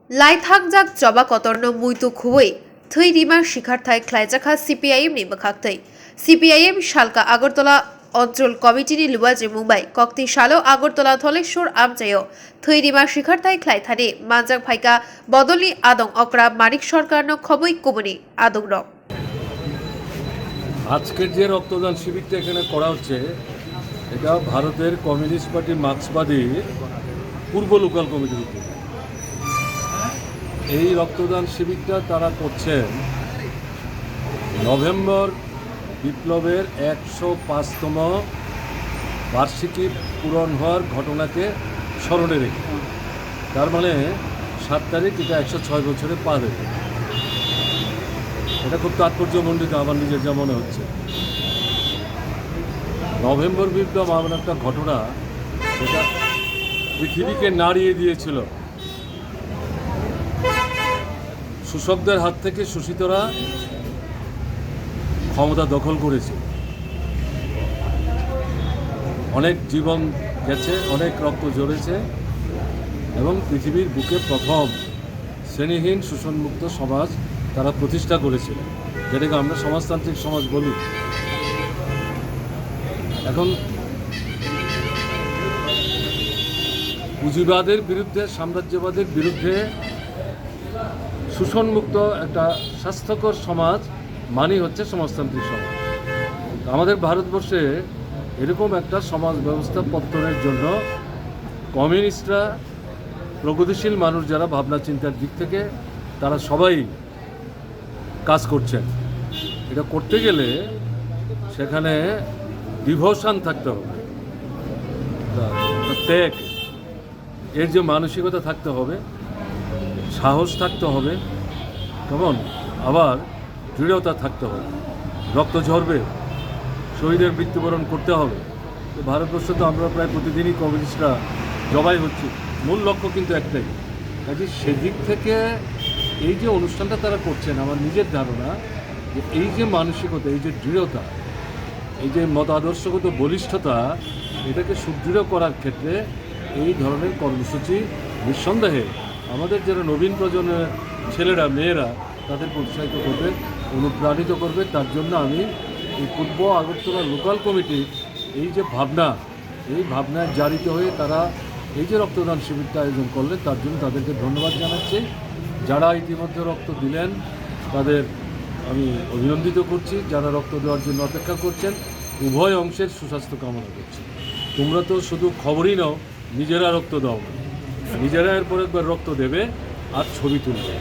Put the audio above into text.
Laithang Joba Kotorno Muito Kuwei, Tui Rima Shikartai Klajaka CPIM Nimakaktai, CPIM Shalka Agortola অঞ্চল committee লিবাজে Mumbai কক্তি শালো Agartala Dhaleshwar আমচায়ও থৈ রিমা শিখারতাই খ্লাইথানে মানজাক ফাইকা বদলি আদং অকরা মানিক সরকারনো খবই কুমনি আদং র আজকের যে রক্তদান শিবিরটা এখানে করা হচ্ছে এটা ভারতের কমিউনিস্ট পার্টি মার্ক্সবাদী পূর্ব লোকাল কমিটির উদ্যোগে এই রক্তদান শিবিরটা তারা করছেন নভেম্বর বিপ্লবের 105তম বার্ষিকী পূরণ হওয়ার ঘটনাকে স্মরণে রেখে তার মানে 7 তারিখ এটা 106 বছরে পা দেবে। এটা খুব তাৎপর্যমণ্ডিত আমার নিজের যা মনে হচ্ছে। নভেম্বর বিপ্লব এমন একটা ঘটনা যেটা পৃথিবীকে নাড়িয়ে দিয়েছিল। শোষকদের হাত থেকে শোষিতরা ক্ষমতা দখল করেছে, অনেক জীবন গেছে, অনেক রক্ত ঝরেছে এবং পৃথিবীর বুকে প্রথম শ্রেণীহীন শোষণমুক্ত সমাজ তারা প্রতিষ্ঠা করেছিল, যেটাকে আমরা সমাজতান্ত্রিক সমাজ বলি। এখন পুঁজিবাদের বিরুদ্ধে, সাম্রাজ্যবাদের বিরুদ্ধে শোষণমুক্ত একটা স্বাস্থ্যকর সমাজ মানেই হচ্ছে সমাজতান্ত্রিক সমাজ। আমাদের ভারতবর্ষে এরকম একটা সমাজ ব্যবস্থা পত্তনের জন্য কমিউনিস্টরা, প্রগতিশীল মানুষ যারা ভাবনা চিন্তার দিক থেকে তারা সবাই কাজ করছেন। এটা করতে গেলে সেখানে ডিভোশন থাকতে হবে, ত্যাগ, এর যে মানসিকতা থাকতে হবে, সাহস থাকতে হবে, কেমন আবার দৃঢ়তা থাকতে হবে। রক্ত ঝরবে, শহীদের মৃত্যুবরণ করতে হবে। তো ভারতবর্ষে তো আমরা প্রায় প্রতিদিনই কমিউনিস্টরা জবাই হচ্ছে, মূল লক্ষ্য কিন্তু একটাই। কাজে সেদিক থেকে এই যে অনুষ্ঠানটা তারা করছেন, আমার নিজের ধারণা যে এই যে মানসিকতা, এই যে দৃঢ়তা, এই যে মত আদর্শগত বলিষ্ঠতা, এটাকে সুদৃঢ় করার ক্ষেত্রে এই ধরনের কর্মসূচি নিঃসন্দেহে আমাদের যারা নবীন প্রজন্মের ছেলেরা মেয়েরা তাদেরকে উৎসাহিত করবে, অনুপ্রাণিত করবে। তার জন্য আমি এই পূর্ব আগরতলা লোকাল কমিটি এই যে ভাবনা, এই ভাবনায় জারিত হয়ে তারা এই যে রক্তদান শিবিরটা আয়োজন করলেন তার জন্য তাদেরকে ধন্যবাদ জানাচ্ছি। যারা ইতিমধ্যে রক্ত দিলেন তাদের আমি অভিনন্দিত করছি। যারা রক্ত দেওয়ার জন্য অপেক্ষা করছেন উভয় অংশের সুস্বাস্থ্য কামনা করছি। তোমরা তো শুধু খবরই নাও, নিজেরা রক্ত দাও না, নিজেরা এরপর একবার রক্ত দেবে আর ছবি তুলবে।